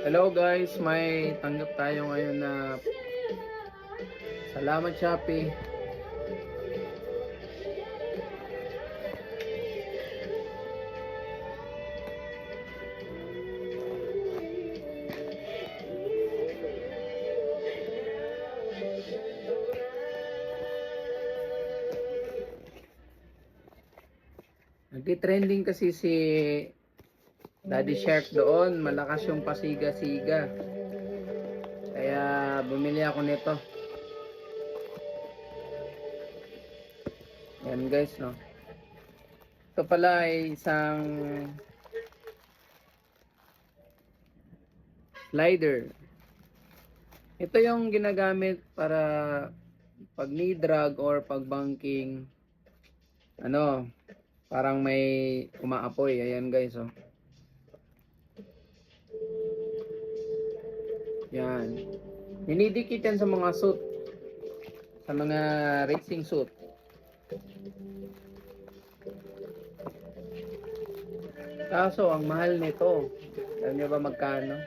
Hello guys, may tanggap tayo ngayon na salamat Shopee. Nagti-trending kasi si Daddy Shark doon, malakas yung pasiga-siga. Kaya bumili ako nito. Yan guys, no. Ito pala ay isang slider. Ito yung ginagamit para pag knee drag or pag banking, ano, parang may umaapoy. Ayan guys, oh. Yan. Dinidikit yan sa mga suit. Sa mga racing suit. Kaso, ang mahal nito. Alam nyo ba magkano?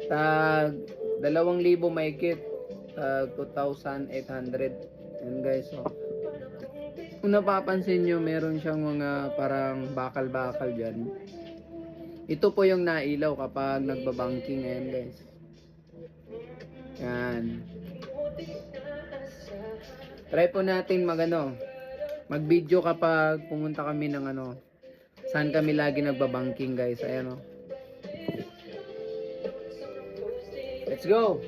Tag 2,000 mahigit. Tag 2,800. Yan guys, oh. Kung napapansin nyo, meron siyang mga parang bakal-bakal dyan. Ito po yung nailaw kapag nagbabanking. Ayan guys. Yan. Try po natin mag-video kapag pumunta kami ng saan kami lagi nagbabanking guys. Ayan o. Let's go!